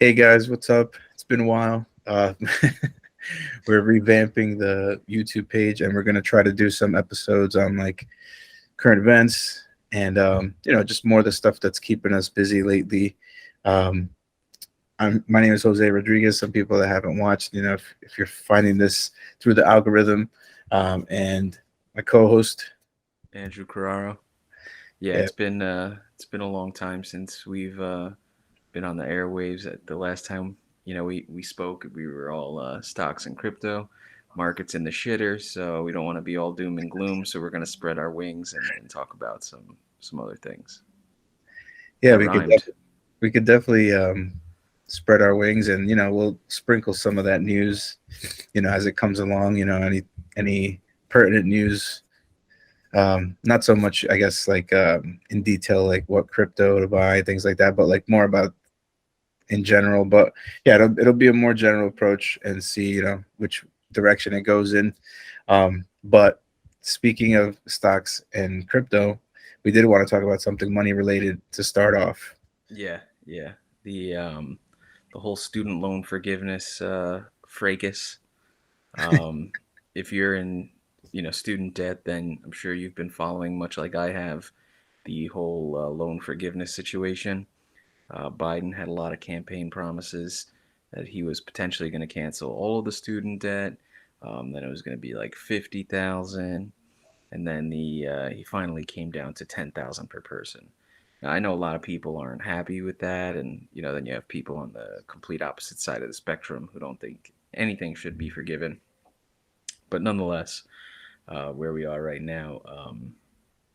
Hey guys, what's up? It's been a while. We're revamping the YouTube page, and we're gonna try to do some episodes on like current events and just more of the stuff that's keeping us busy lately. Um, my name is Jose Rodriguez. Some people that haven't watched, if you're finding this through the algorithm, and my co-host, Andrew Carraro. Yeah, yeah, it's been a long time since we've been on the airwaves. At the last time we spoke, we were all stocks and crypto markets in the shitter. So we don't want to be all doom and gloom. So we're gonna spread our wings and talk about some other things yeah, that rhymed. we could definitely spread our wings, and we'll sprinkle some of that news, as it comes along. Any pertinent news. Not so much, I guess, like in detail, like what crypto to buy, things like that, but like more about in general. But yeah, it'll be a more general approach and see, which direction it goes in. But speaking of stocks and crypto, we did want to talk about something money related to start off. Yeah, yeah. The um the whole student loan forgiveness fracas. Um, if you're in student debt, then I'm sure you've been following, much like I have, the whole loan forgiveness situation. Biden had a lot of campaign promises that he was potentially going to cancel all of the student debt. Then it was going to be like 50,000, and then he finally came down to 10,000 per person. Now, I know a lot of people aren't happy with that, and then you have people on the complete opposite side of the spectrum who don't think anything should be forgiven. But nonetheless, where we are right now,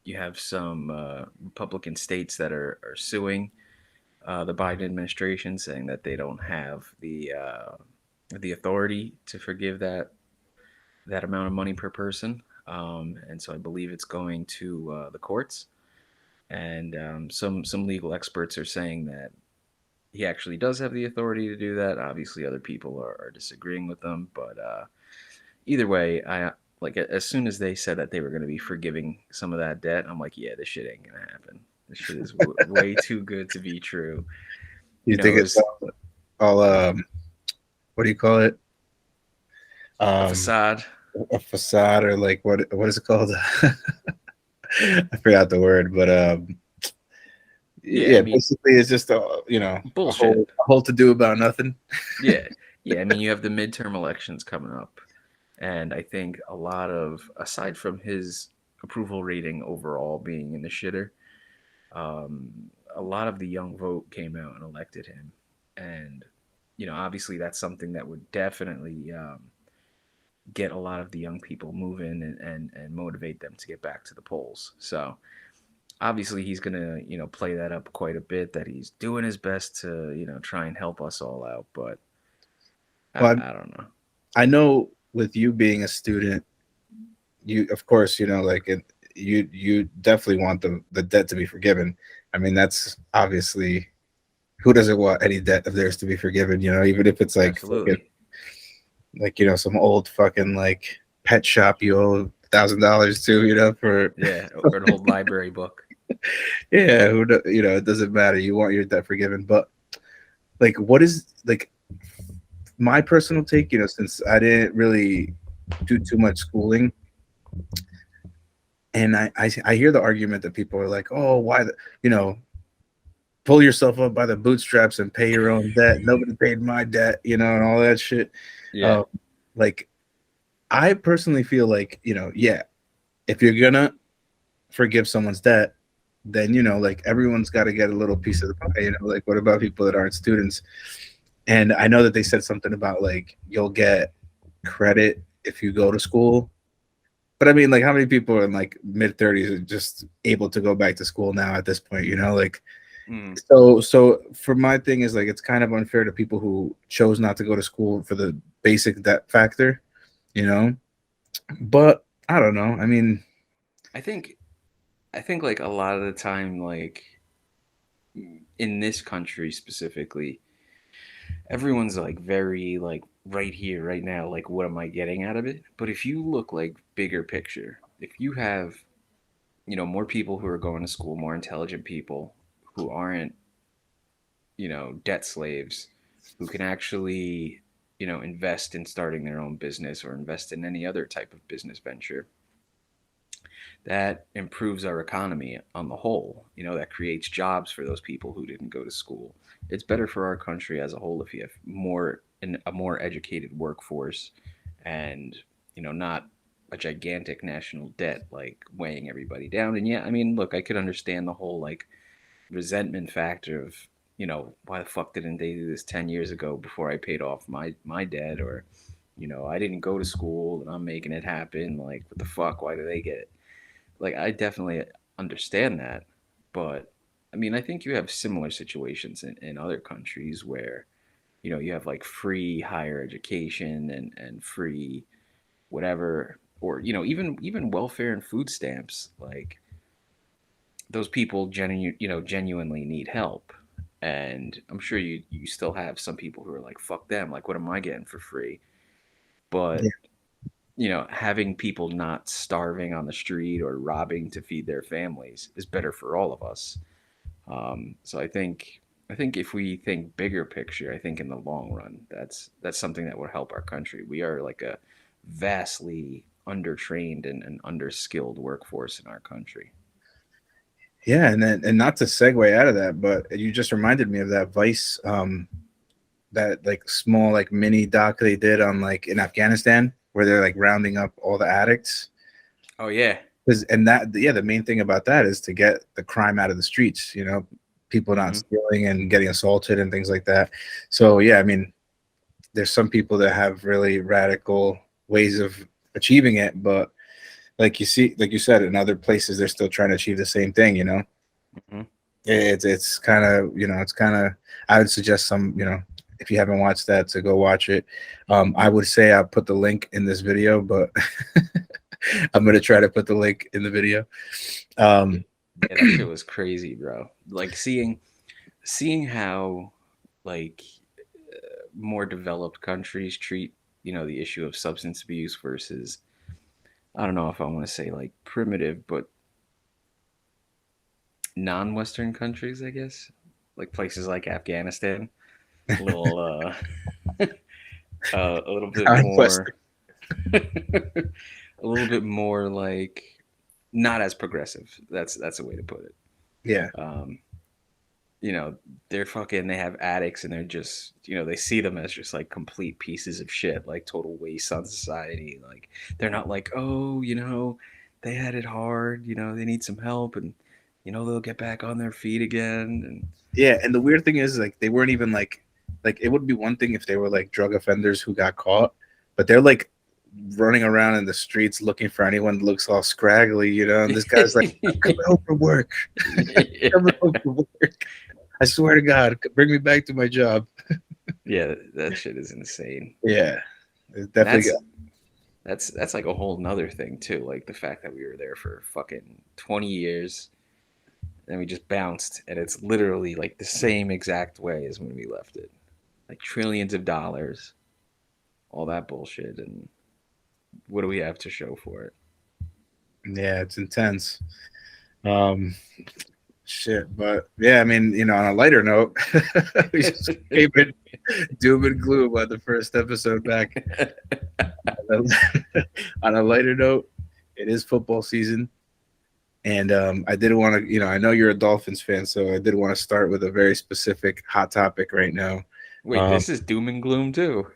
you have some Republican states that are suing the Biden administration, saying that they don't have the authority to forgive that amount of money per person. And so I believe it's going to the courts. And some legal experts are saying that he actually does have the authority to do that. Obviously, other people are disagreeing with them, but either way, I like as soon as they said that they were going to be forgiving some of that debt, I'm like, yeah, this shit ain't gonna happen. This shit is way too good to be true. You It think it's was all what do you call it? a Um, facade. a facade, or like what is it called? I forgot the word, but Yeah, I yeah, mean, basically it's just bullshit. a whole to do about nothing. Yeah, yeah. I mean, you have the midterm elections coming up, and I think a lot of, aside from his approval rating overall being in the shitter, um, a lot of the young vote came out and elected him, and obviously that's something that would definitely get a lot of the young people moving and motivate them to get back to the polls. So obviously he's gonna play that up quite a bit, that he's doing his best to try and help us all out, but Well, I don't know. I know with you being a student, you of course like you definitely want the debt to be forgiven. I mean, that's obviously, who doesn't want any debt of theirs to be forgiven? Even if it's like fucking, Absolutely. like some old fucking like pet shop you owe $1,000 to, for Yeah, or an old library book. yeah, it doesn't matter. You want your debt forgiven, but like, what is like my personal take? Since I didn't really do too much schooling, and I hear the argument that people are like, oh, why the you know pull yourself up by the bootstraps and pay your own debt. Nobody paid my debt, and all that shit. Yeah. Uh, like, I personally feel like, yeah, if you're gonna forgive someone's debt, then like everyone's got to get a little piece of the pie. Like, what about people that aren't students? And I know that they said something about like you'll get credit if you go to school. But I mean, like, how many people are in like mid 30s are just able to go back to school now at this point? Like, Mm. so for my thing is like it's kind of unfair to people who chose not to go to school for the basic debt factor, you know. But I don't know. I mean, I think I think like a lot of the time, like in this country specifically, everyone's like very like right here, right now, like what am I getting out of it? But if you look like bigger picture, if you have, more people who are going to school, more intelligent people who aren't, debt slaves, who can actually, invest in starting their own business or invest in any other type of business venture that improves our economy on the whole, that creates jobs for those people who didn't go to school. It's better for our country as a whole if you have a more educated workforce and, not a gigantic national debt like weighing everybody down. And yeah, I mean, look, I could understand the whole like resentment factor of, why the fuck didn't they do this 10 years ago before I paid off my debt, or I didn't go to school and I'm making it happen, like what the fuck, why do they get it? Like I definitely understand that, but I mean I think you have similar situations in other countries where you have like free higher education and free whatever, or even welfare and food stamps. Like those people genuinely need help, and I'm sure you still have some people who are like fuck them, like what am I getting for free? Yeah. But having people not starving on the street or robbing to feed their families is better for all of us. So I think if we think bigger picture, I think in the long run, that's something that will help our country. We are like a vastly undertrained and underskilled workforce in our country. Yeah, and not to segue out of that, but you just reminded me of that Vice, that like small like mini doc they did on like in Afghanistan where they're like rounding up all the addicts. Oh yeah. Because and that yeah, the main thing about that is to get the crime out of the streets. People not Hmm. stealing and getting assaulted and things like that. So yeah, I mean, there's some people that have really radical ways of achieving it, but like you said, in other places they're still trying to achieve the same thing. Hmm. It's kind of it's kind of, I would suggest some, if you haven't watched that, to go watch it. I would say I'll put the link in this video, but I'm gonna try to put the link in the video. Yeah, um yeah, that shit was crazy, bro. Like seeing how like more developed countries treat the issue of substance abuse versus, I don't know if I want to say like primitive, but non-Western countries, I guess, like places like Afghanistan, a little a little bit more Western. a little bit more like not as progressive. That's a way to put it. Yeah, Um, you know, they have addicts and they're just, they see them as just like complete pieces of shit, like total waste on society. Like they're not like, oh, they had it hard, they need some help, and they'll get back on their feet again. And yeah, and the weird thing is, like, they weren't even like it would be one thing if they were like drug offenders who got caught, but they're like running around in the streets looking for anyone that looks all scraggly, and this guy's like, I'm coming home from work. yeah. Coming home from work. I swear to God, bring me back to my job. Yeah, that shit is insane. Yeah, it's And definitely. that's like a whole nother thing too. Like the fact that we were there for fucking 20 years and we just bounced, and it's literally like the same exact way as when we left it. Like trillions of dollars, all that bullshit, and what do we have to show for it? Yeah, it's intense. Um, Shit, but yeah, I mean, on a lighter note, we just came in doom and gloom on the first episode back. On a lighter note, it is football season, and I did want to, I know you're a Dolphins fan, so I did want to start with a very specific hot topic right now. Wait, Um, this is doom and gloom too.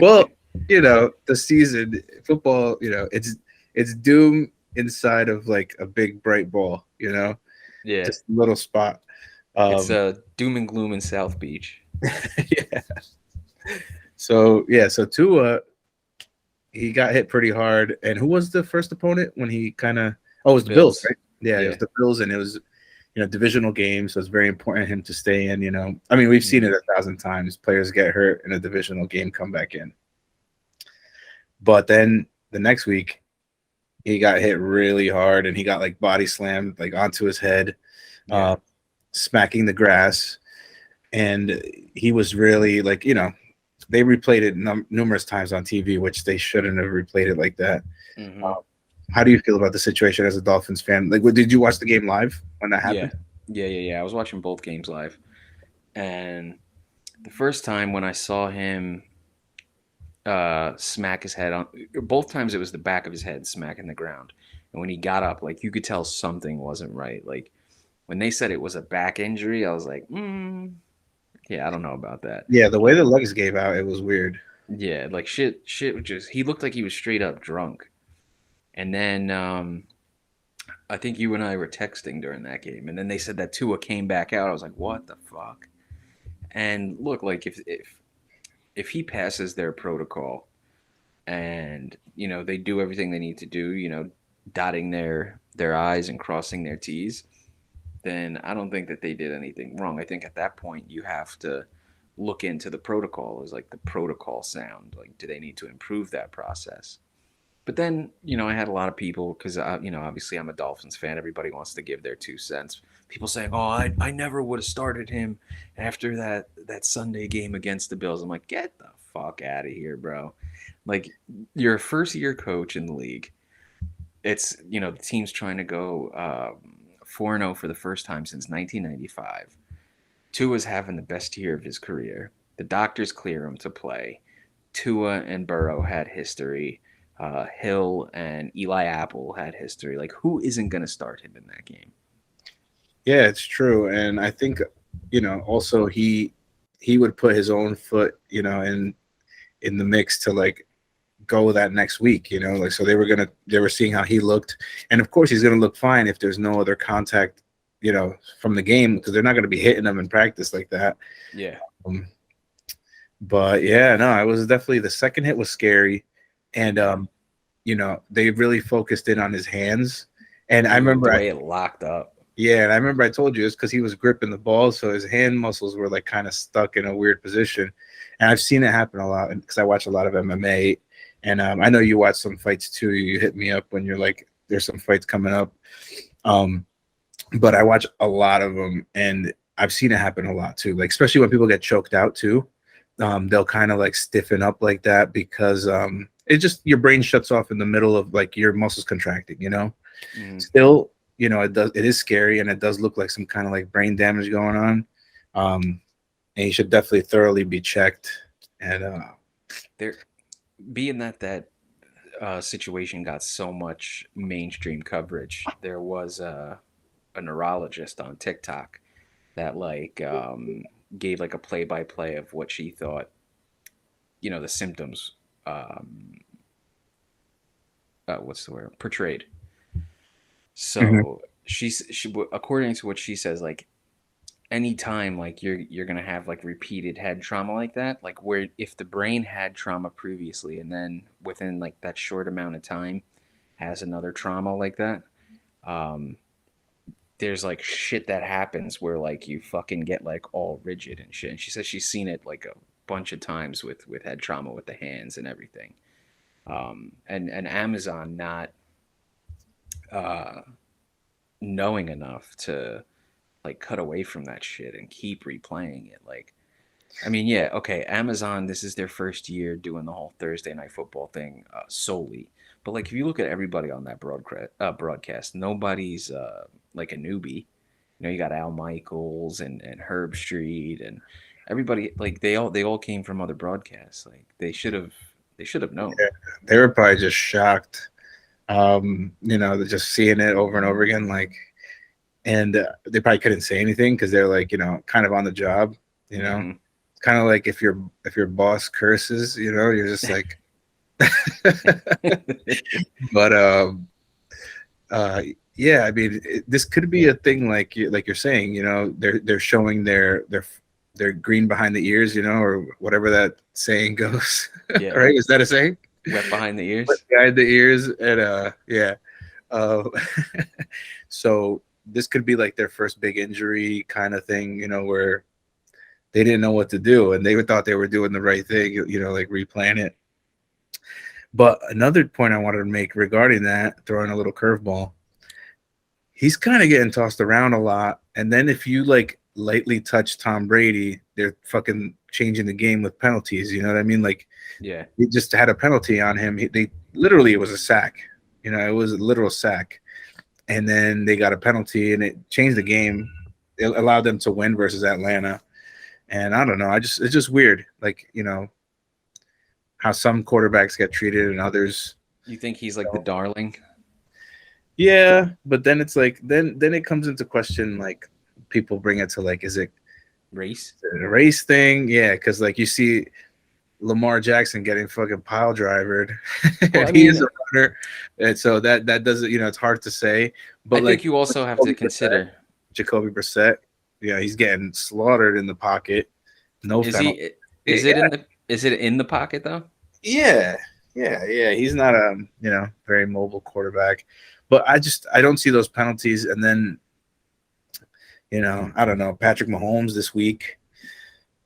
well, the season football, it's doom inside of like a big bright ball, Yeah, just a little spot. it's Um, doom and gloom in South Beach. yeah. So Tua, he got hit pretty hard. And who was the first opponent when he kind of? Oh, it was the Bills, Bills. right? Yeah, it was Yeah. the Bills, and it was divisional game, so it's very important him to stay in. I mean, we've seen it Hmm. 1,000 times. Players get hurt in a divisional game, come back in. But then the next week, he got hit really hard, and he got like body slammed like onto his head, Yeah. uh, smacking the grass, and he was really like they replayed it numerous times on TV, which they shouldn't have replayed it like that. Hmm. Uh, how do you feel about the situation as a Dolphins fan? Like, did you watch the game live when that Yeah. happened? Yeah. Yeah. Yeah. I was watching both games live, and The first time when I saw him smack his head on, both times it was the back of his head smacking the ground. And when he got up, like you could tell something wasn't right. Like when they said it was a back injury, I was like, yeah, I don't know about that. Yeah, the way the legs gave out, it was weird. Yeah, like shit was just, he looked like he was straight up drunk. And then I think you and I were texting during that game, and then they said that Tua came back out. I was like, what the fuck? And look, like if he passes their protocol, and they do everything they need to do, dotting their I's and crossing their T's, then I don't think that they did anything wrong. I think at that point you have to look into the protocol. Is like the protocol sound? Like, do they need to improve that process? But then, I had a lot of people because, obviously I'm a Dolphins fan. Everybody wants to give their 2 cents. People saying, "Oh, I never would have started him after that Sunday game against the Bills." I'm like, get the fuck out of here, bro. Like, you're a first year coach in the league. It's the team's trying to go 4-0 for the first time since 1995. Tua's having the best year of his career. The doctors clear him to play. Tua and Burrow had history. Hill and Eli Apple had history. Like, who isn't going to start him in that game? Yeah, it's true, and I think also he would put his own foot in the mix to like go that next week. Like so they were seeing how he looked, and of course he's gonna look fine if there's no other contact from the game because they're not going to be hitting them in practice like that. Yeah. But yeah, no, it was definitely the second hit was scary, and they really focused in on his hands. And Dude, I remember the way it locked up. yeah, and I remember I told you it's because he was gripping the ball, so his hand muscles were like kind of stuck in a weird position. And I've seen it happen a lot because I watch a lot of MMA, and I know you watch some fights too. You hit me up when you're like, "There's some fights coming up," but I watch a lot of them, and I've seen it happen a lot too. Like especially when people get choked out too, they'll kind of like stiffen up like that because it just your brain shuts off in the middle of like your muscles contracting. Mm-hmm. Still, it is scary and it does look like some kind of like brain damage going on. And you should definitely thoroughly be checked. And There, being that situation got so much mainstream coverage, there was a neurologist on TikTok that like gave like a play-by-play of what she thought, the symptoms, what's the word, portrayed. Mhm. So she according to what she says, like anytime like you're gonna have like repeated head trauma like that, like where if the brain had trauma previously and then within like that short amount of time has another trauma like that, um, there's like shit that happens where like you fucking get like all rigid and shit. And she says she's seen it like a bunch of times with head trauma with the hands and everything. And Amazon not uh, knowing enough to like cut away from that shit and keep replaying it. Like, I mean, yeah, okay, Amazon, this is their first year doing the whole Thursday night football thing solely. But like, if you look at everybody on that broadcast, nobody's like a newbie. You got Al Michaels and Herb Street and everybody. Like they all came from other broadcasts. Like they should have known. Yeah, they were probably just shocked. Just seeing it over and over again, like, and they probably couldn't say anything because they're like, kind of on the job. Hmm. It's kind of like if your boss curses, you're just like, but uh, yeah, I mean, this could be a thing like you're saying, they're showing their green behind the ears, or whatever that saying goes. Yeah, Right? Is that a saying? wet behind the Wet ears. behind the ears, and yeah. Uh, so this could be like their first big injury kind of thing, where they didn't know what to do and they thought they were doing the right thing, like replan it. But another point I wanted to make regarding that, throwing a little curveball, he's kind of getting tossed around a lot. And then if you like lightly touch Tom Brady, they're fucking changing the game with penalties. You know what I mean? Like Yeah, he just had a penalty on him. They literally, it was a sack. It was a literal sack. And then they got a penalty and it changed the game. It allowed them to win versus Atlanta. And I don't know, it's just weird, like how some quarterbacks get treated and others You think he's like the don't. darling? Yeah, but then it's like then it comes into question, like people bring it to like, is it Race? a race thing? Yeah, because like you see Lamar Jackson getting fucking pile drivered, Well, and I he is mean, a runner, and so that doesn't, it's hard to say. I But think like you also have to consider, Jacoby Brissett, yeah, he's getting slaughtered in the pocket, no is penalty. he Yeah, is it in the pocket though? yeah, yeah. He's not a very mobile quarterback, but I don't see those penalties. And then I don't know, Patrick Mahomes this week,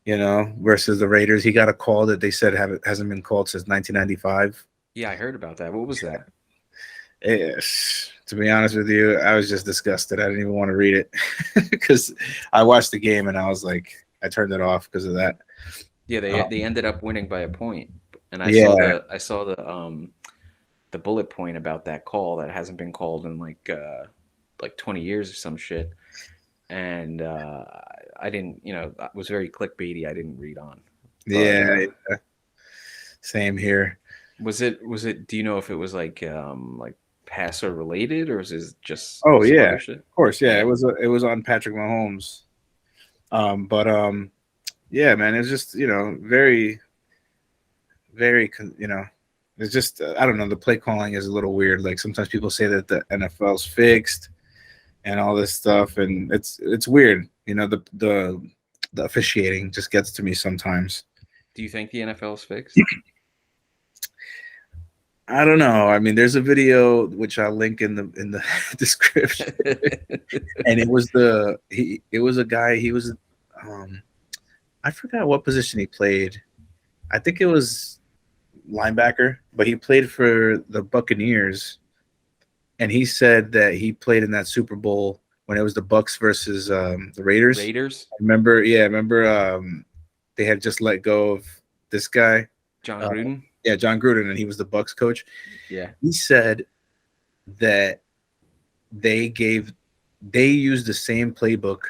versus the Raiders, he got a call that they said hasn't been called since 1995. Yeah, I heard about that. What was that? To be honest with you, I was just disgusted. I didn't even want to read it because I watched the game and I was like, I turned it off because of that. Yeah, they Um, ended up winning by a point. And yeah, I saw the bullet point about that call that hasn't been called in like 20 years or some shit. And I didn't, I was very clickbaity. I didn't read on. But yeah, same here. was it do you know if it was like passer related or was it just Oh some yeah, other shit? of course, yeah. Yeah. It was on Patrick Mahomes. But yeah, man, it's just very very it's just I don't know. The play calling is a little weird. Like sometimes people say that the NFL's fixed and all this stuff, and it's weird. The officiating just gets to me sometimes. Do you think the NFL is fixed? I don't know. I mean, there's a video which I'll link in the description, and it was a guy. He was um, I forgot what position he played. I think it was linebacker, but he played for the Buccaneers, and he said that he played in that Super Bowl when it was the Bucks versus the Raiders. Raiders? Remember? Yeah, remember? They had just let go of this guy. John Uh, Gruden? yeah, John Gruden, and he was the Bucks coach. Yeah. He said that they gave they used the same playbook.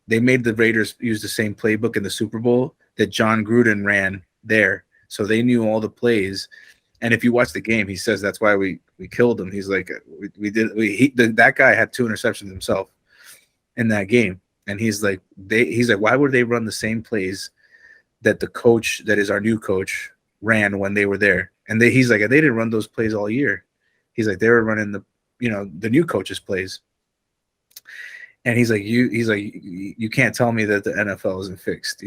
They made the Raiders use the same playbook in the Super Bowl that John Gruden ran there. So they knew all the plays. And if you watch the game, he says that's why we killed him. He's like, that guy had 2 interceptions himself in that game, and he's like, why would they run the same plays that the coach that is our new coach ran when they were there? And he's like, they didn't run those plays all year. He's like, they were running the new coach's plays. And he's like, you can't tell me that the NFL isn't fixed.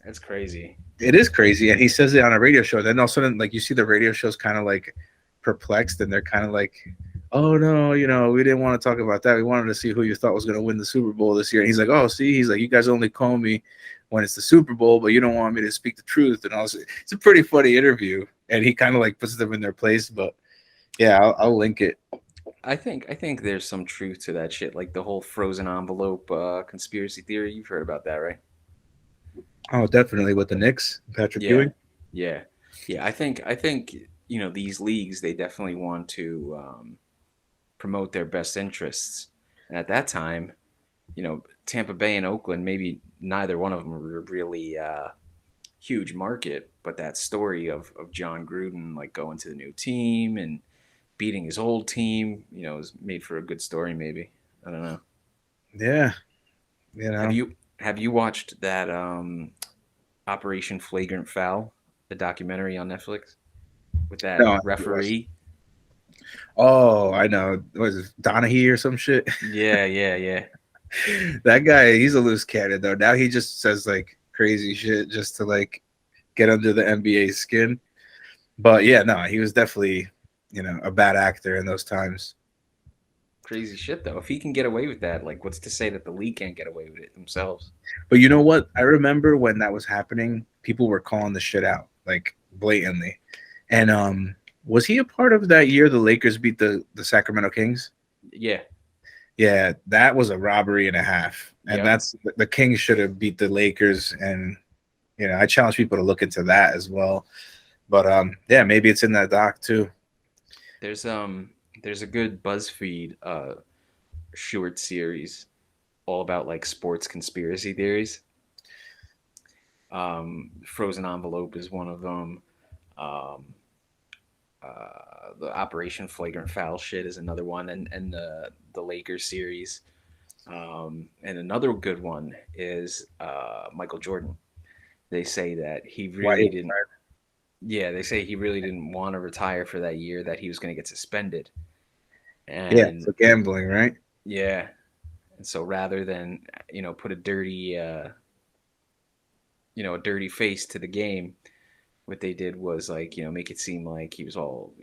That's crazy. It is crazy. And he says it on a radio show. Then all of a sudden, like you see the radio shows kind of like perplexed, and they're kind of like, oh no, we didn't want to talk about that. We wanted to see who you thought was going to win the Super Bowl this year. And he's like, oh, see, he's like, you guys only call me when it's the Super Bowl, but you don't want me to speak the truth. And also, it's a pretty funny interview. And he kind of like puts them in their place. But yeah, I'll link it. I think there's some truth to that shit, like the whole frozen envelope conspiracy theory. You've heard about that, right? Oh, definitely with the Knicks, Patrick Yeah, Ewing. yeah, yeah. I think these leagues they definitely want to promote their best interests, and at that time, Tampa Bay and Oakland, maybe neither one of them were really huge market, but that story of John Gruden like going to the new team and beating his old team, is made for a good story. Maybe I don't know. Yeah, Have you have you watched that Operation Flagrant Foul, the documentary on Netflix with that no. referee? Oh, I know. Was it Donahue or some shit? Yeah, yeah, yeah. That guy, he's a loose cannon though. Now he just says like crazy shit just to like get under the NBA skin. But yeah, no, he was definitely, a bad actor in those times. Crazy shit though. If he can get away with that, like what's to say that the league can't get away with it themselves? But you know what? I remember when that was happening, people were calling the shit out like blatantly. And was he a part of that year the Lakers beat the Sacramento Kings? Yeah. Yeah, that was a robbery and a half. And Yep. that's the Kings should have beat the Lakers. And I challenge people to look into that as well. But yeah, maybe it's in that doc too. There's there's a good BuzzFeed short series all about like sports conspiracy theories. Frozen envelope is one of them. Um, the Operation Flagrant Foul shit is another one, and the Lakers series. And another good one is Michael Jordan. They say that he Why he really didn't. retired. Yeah, they say he really didn't want to retire for that year. That he was going to get suspended, Yeah, and for gambling, right? yeah, and so rather than put a dirty face to the game, what they did was like make it seem like he was all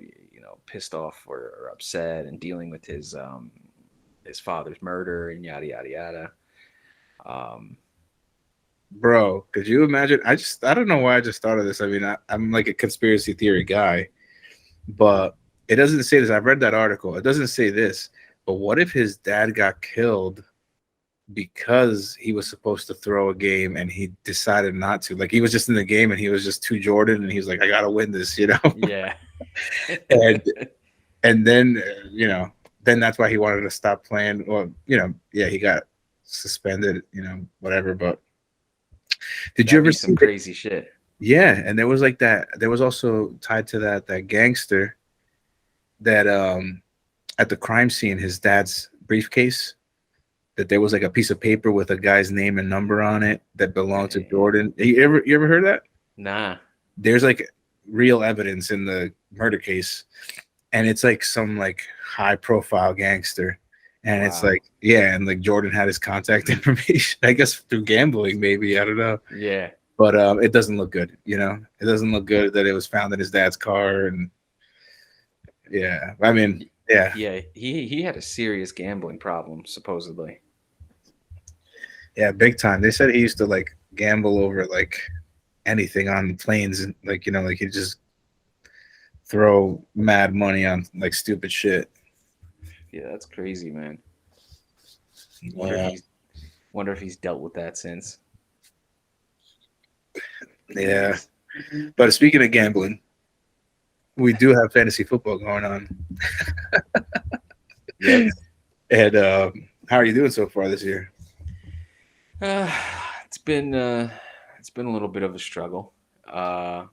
pissed off or upset and dealing with his father's murder and yada yada yada. Um, Bro, could you imagine? I don't know why I just thought of this. I mean, I'm like a conspiracy theory guy, but it doesn't say this. I've read that article. It doesn't say this. But what if his dad got killed because he was supposed to throw a game and he decided not to? Like he was just in the game and he was just too Jordan and he was like, I gotta win this, you know? yeah, and and then then that's why he wanted to stop playing. Or yeah, he got suspended, whatever. But did you that'd ever be some see that? crazy shit. Yeah, and there was like that. There was also tied to that gangster that at the crime scene, his dad's briefcase, that there was like a piece of paper with a guy's name and number on it that belonged to Damn. Jordan. You ever heard that? Nah. There's like real evidence in the murder case, and it's like some like high profile gangster. And it's Wow. like, yeah, and like Jordan had his contact information, I guess through gambling, maybe. I don't know. Yeah. But it doesn't look good, It doesn't look good that it was found in his dad's car. And yeah, I mean, yeah, Yeah. He had a serious gambling problem supposedly. yeah, big time. They said he used to like gamble over like anything on planes, and like like he just throw mad money on like stupid shit. Yeah, that's crazy, man. Wonder if Yeah, he's wonder if he's dealt with that since. yeah. But speaking of gambling, we do have fantasy football going on. Yep. And how are you doing so far this year? Uh, it's been uh, it's been a little bit of a struggle. Uh,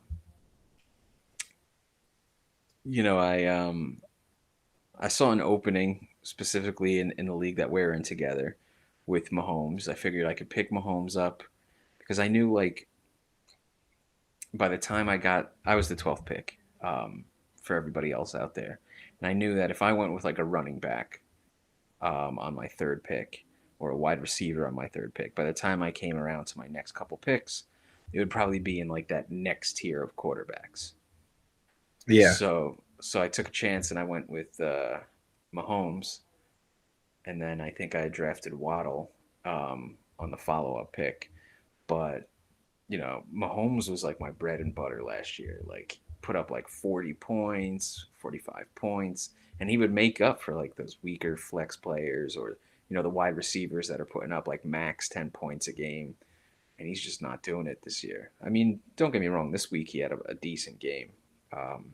I saw an opening specifically in the league that we're in together with Mahomes. I figured I could pick Mahomes up because I knew like by the time I was the 12th pick for everybody else out there, and I knew that if I went with like a running back on my third pick or a wide receiver on my third pick, by the time I came around to my next couple picks, it would probably be in like that next tier of quarterbacks. Yeah, So I took a chance and I went with Mahomes, and then I think I drafted Waddle on the follow up pick. But Mahomes was like my bread and butter last year. Like put up like 40 points, 45 points, and he would make up for like those weaker flex players or the wide receivers that are putting up like max 10 points a game. And he's just not doing it this year. I mean, don't get me wrong. This week he had a decent game. Um,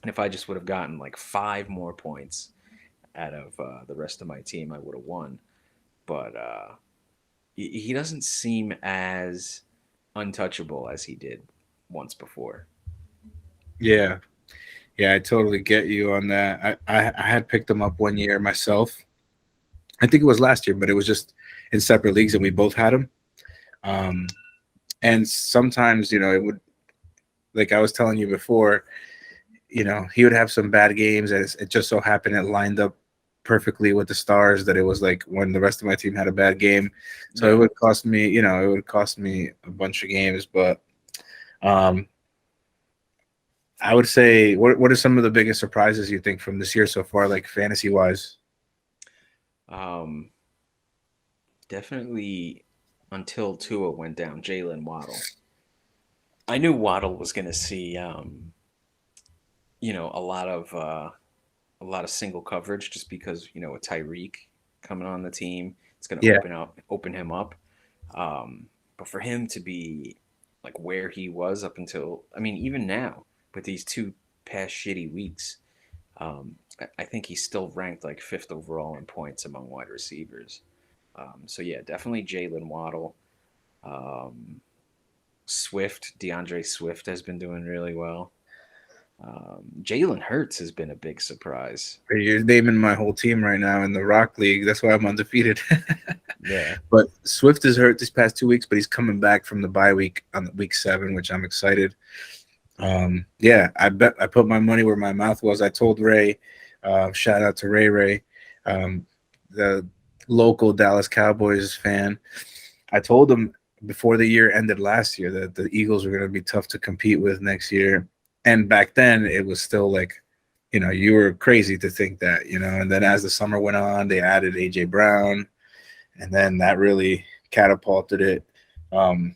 and if I just would have gotten like 5 more points out of the rest of my team, I would have won. But he doesn't seem as untouchable as he did once before. yeah, yeah. I totally get you on that. I had picked him up one year myself. I think it was last year, but it was just in separate leagues, and we both had him. Um, and sometimes, it would, like I was telling you before, he would have some bad games, and it just so happened it lined up perfectly with the stars that it was like when the rest of my team had a bad game. So it Yeah. would cost me, it would cost me a bunch of games. But um, I would say, what are some of the biggest surprises you think from this year so far, like fantasy wise? Um, Definitely until Tua went down, Jalen Waddle. I knew Waddle was going to see, a lot of single coverage just because with Tyreek coming on the team, it's going to Yeah, open him up. But for him to be like where he was up until, I mean, even now with these two past shitty weeks, I think he's still ranked like fifth overall in points among wide receivers. So yeah, definitely Jalen Waddle. Um, Swift, DeAndre Swift has been doing really well. Jalen Hurts has been a big surprise. You're naming my whole team right now in the Rock League. That's why I'm undefeated. Yeah, But Swift is hurt these past 2 weeks, but he's coming back from the bye week on week 7, which I'm excited. Yeah, I put my money where my mouth was. I told Ray, shout out to Ray, um, the local Dallas Cowboys fan. I told him before the year ended last year that the Eagles were going to be tough to compete with next year. And back then, it was still like, you were crazy to think that, And then as the summer went on, they added AJ Brown, and then that really catapulted it. Um,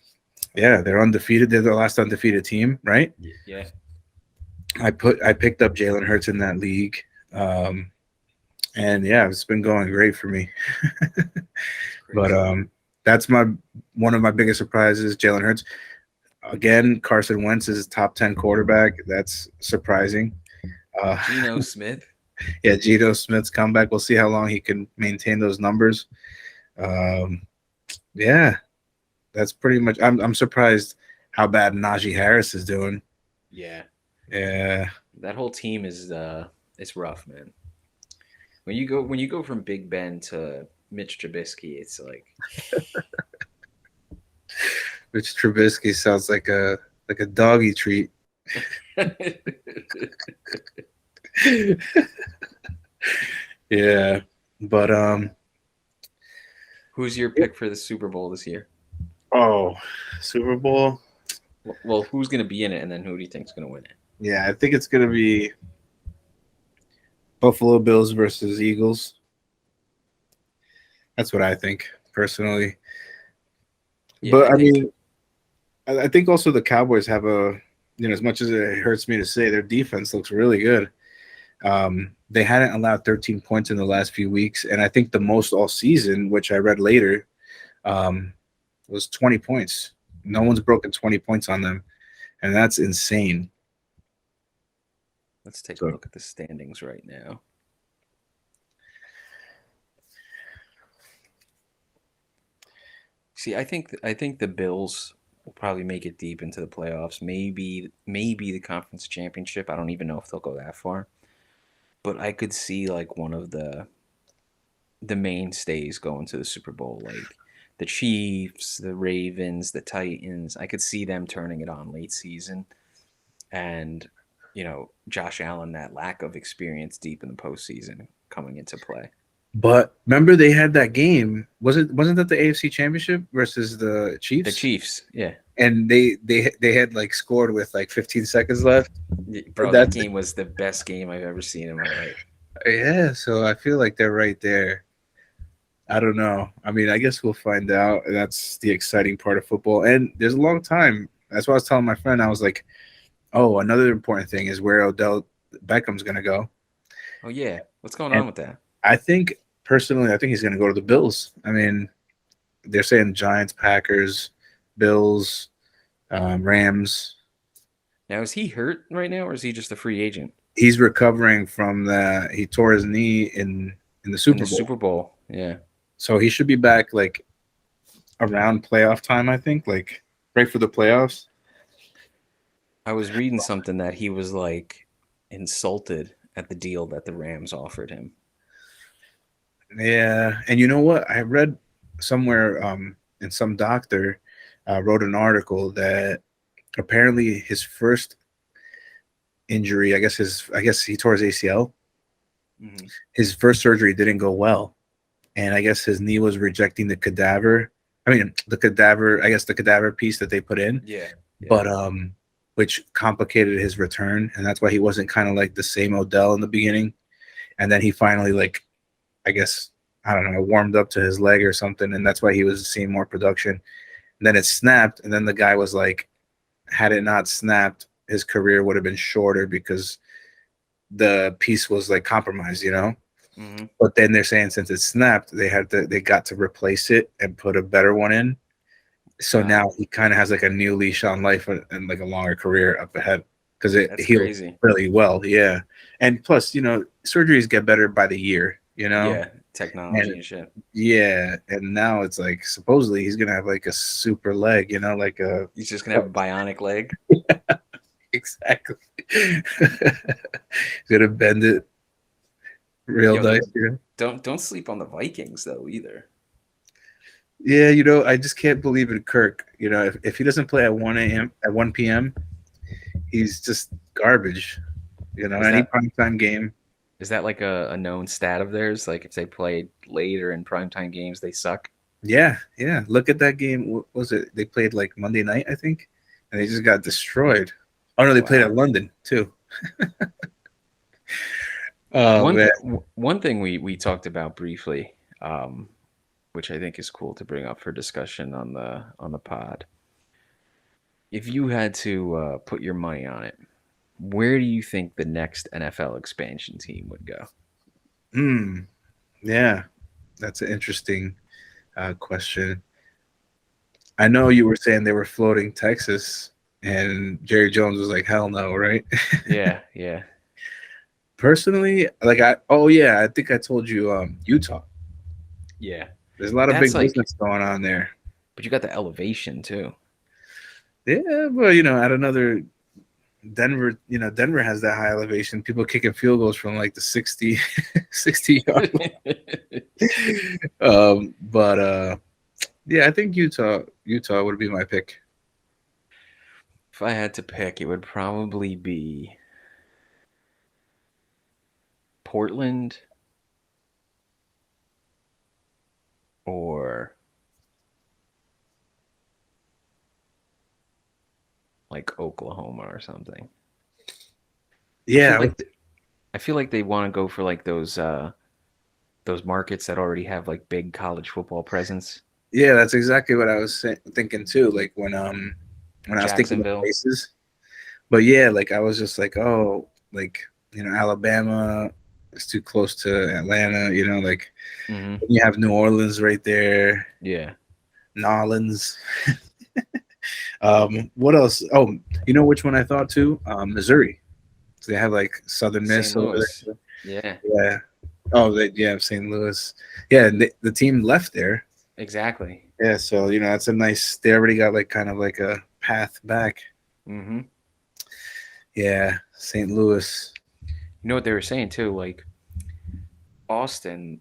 yeah, they're undefeated. They're the last undefeated team, right? yeah, I picked up Jalen Hurts in that league, um, and yeah, it's been going great for me. it's But crazy. that's one of my biggest surprises. Jalen Hurts again. Carson Wentz is top 10 quarterback. That's surprising. Uh, Geno Smith. yeah, Geno Smith's comeback. We'll see how long he can maintain those numbers. Um, yeah, that's pretty much. I'm surprised how bad Najee Harris is doing. Yeah, Yeah, that whole team is it's rough, man. When you go from Big Ben to Mitch Trubisky, it's like which Trubisky sounds like a doggy treat. Yeah, but who's your pick for the Super Bowl this year? oh, Super Bowl. Well, who's going to be in it, and then who do you think's going to win it? Yeah, I think it's gonna be Buffalo Bills versus Eagles. That's what I think personally. Yeah, But I I think mean, I think also the Cowboys have as much as it hurts me to say, their defense looks really good. They hadn't allowed 13 points in the last few weeks, and I think the most all season, which I read later, um, was 20 points. No one's broken 20 points on them, and that's insane. let's take a So, look at the standings right now. See, I think the Bills will probably make it deep into the playoffs. Maybe the conference championship. I don't even know if they'll go that far. But I could see like one of the mainstays going to the Super Bowl, like the Chiefs, the Ravens, the Titans. I could see them turning it on late season, and Josh Allen, that lack of experience deep in the postseason coming into play. but remember they had that game. Wasn't that the AFC Championship versus the The Chiefs? Chiefs, yeah, And they had like scored with like 15 seconds left. bro, that That's game was the best game I've ever seen in my life. Yeah. So I feel like they're right there. I don't know. I mean, I guess we'll find out. That's the exciting part of football. And there's a long time. That's what I was telling my friend. I was like, oh, another important thing is where Odell Beckham's going to go. Oh yeah, what's going And on with that? I think, personally, I think he's going to go to the Bills. I mean, they're saying Giants, Packers, Bills, Rams. Now is he hurt right now, or is he just a free agent He's recovering from that. He tore his knee in the in Super the Bowl. Super Bowl? Yeah, So he should be back like around playoff time, I think, like right for the playoffs. I was reading something that he was like insulted at the deal that the Rams offered him. Yeah, and you know what? I read somewhere, and some doctor wrote an article that apparently his first injury, I guess he tore his ACL. Mm-hmm. His first surgery didn't go well, and I guess his knee was rejecting the cadaver. I mean, the cadaver. I guess the cadaver piece that they put in, Yeah, yeah. but which complicated his return, and that's why he wasn't kind of like the same Odell in the beginning. And then he finally like I guess I don't know, warmed up to his leg or something, and that's why he was seeing more production. And then it snapped, and then the guy was like, had it not snapped, his career would have been shorter because the piece was like compromised. Mm-hmm. But then they're saying since it snapped, they got to replace it and put a better one in. So Wow, now he kind of has like a new leash on life and like a longer career up ahead because it that's healed crazy. really well. Yeah, and plus, surgeries get better by the year. Yeah, technology And and shit. yeah, and now it's like supposedly he's gonna have like a super leg, like a He's just gonna have a bionic leg. exactly. He's gonna bend it real Yo, nice. don't sleep on the Vikings though either. Yeah, I just can't believe in Kirk. If he doesn't play at 1 a.m. at 1 p.m., he's just garbage. Is Any that primetime game. is that like a known stat of theirs? Like if they played later in primetime games, they suck. Yeah, yeah. Look at that game. What was it? They played like Monday night, I think, and they just got destroyed. Oh no, they played at Wow. London too. Oh man. One thing we talked about briefly, um, which I think is cool to bring up for discussion on the pod. If you had to put your money on it, where do you think the next NFL expansion team would go? Hmm. Yeah, that's an interesting question. I know you were saying they were floating Texas, and Jerry Jones was like, "Hell no!" Right? Yeah, yeah, Personally, like oh yeah, I think I told you, Utah. yeah. There's a lot But of that's big like, business going on there. but you got the elevation too. Yeah, but at another Denver, Denver has that high elevation. People kicking field goals from like the 60, 60 yard line. But yeah, I think Utah would be my pick. If I had to pick, it would probably be Portland or like Oklahoma or something. I Yeah, feel like I feel like they want to go for like those markets that already have like big college football presence. yeah, that's exactly what I was thinking too. Like when I was thinking of Jacksonville. places, but yeah, like I was just like, oh, like Alabama is too close to Atlanta. Like Hmm. you have New Orleans right there, Yeah. Nolans. What else? Oh, you know which one I thought too? Missouri. So they have like Southern St. Miss over Louis. there. Yeah, Yeah. Oh, yeah, St. Louis. Yeah, and the team left there. exactly. Yeah, so that's a nice. They already got like kind of like a path back. Hmm. Yeah, St. Louis. You know what they were saying too? Like Austin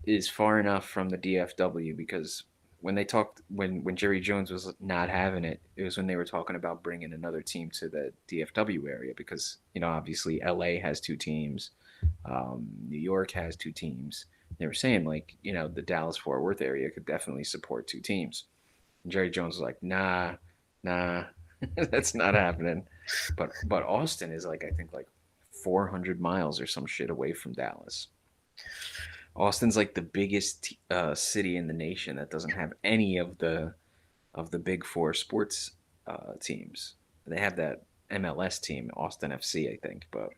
is far enough from the DFW because when Jerry Jones was not having it, it was when they were talking about bringing another team to the DFW area because obviously LA has two teams, New York has two teams. They were saying like the Dallas Fort Worth area could definitely support two teams. And Jerry Jones was like, nah, that's not happening. But Austin is like I think like 400 miles or some shit away from Dallas. Austin's like the biggest city in the nation that doesn't have any of the big four sports teams. They have that MLS team, Austin FC, I think, but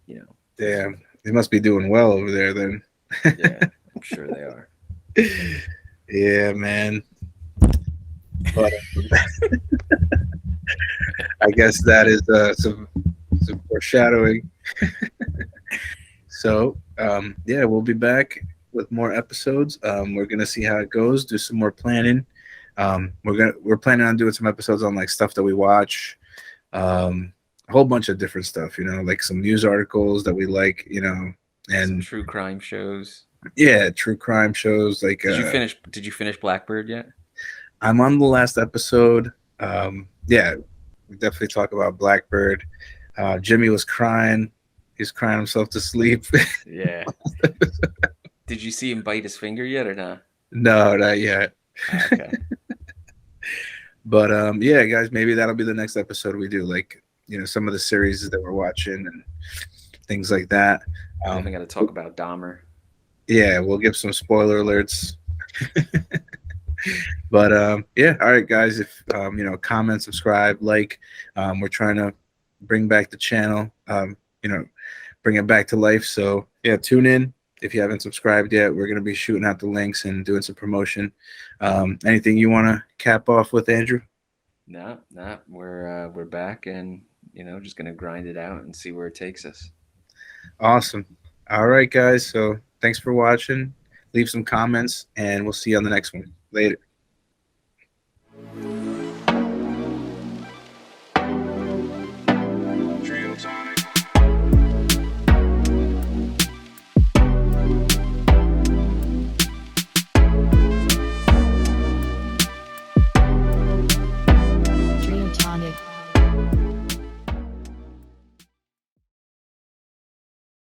you know, Damn, they must be doing well over there then. yeah, I'm sure they are. Yeah, man. But I guess that is some foreshadowing. So yeah, we'll be back with more episodes. We're gonna see how it goes. Do some more planning. We're planning on doing some episodes on like stuff that we watch. A whole bunch of different stuff. Like some news articles that we like. Some And true crime shows. yeah, true crime shows. Like Did you finish Blackbird yet? I'm on the last episode. Yeah, we definitely talk about Blackbird. Jimmy was crying. He's crying himself to sleep. Yeah. Did you see him bite his finger yet or not? No, not yet. Okay. But yeah, guys, maybe that'll be the next episode we do. Like, some of the series that we're watching and things like that. Definitely got to talk about Dahmer. Yeah, we'll give some spoiler alerts. But yeah, all right, guys. If comment, subscribe, like. We're trying to bring back the channel. You know, bring it back to life. So yeah, tune in. If you haven't subscribed yet, we're gonna be shooting out the links and doing some promotion. Anything you want to cap off with, Andrew? No, no, we're back and just gonna grind it out and see where it takes us. Awesome. All right, guys. So Thanks for watching. Leave some comments, and we'll see you on the next one. Later.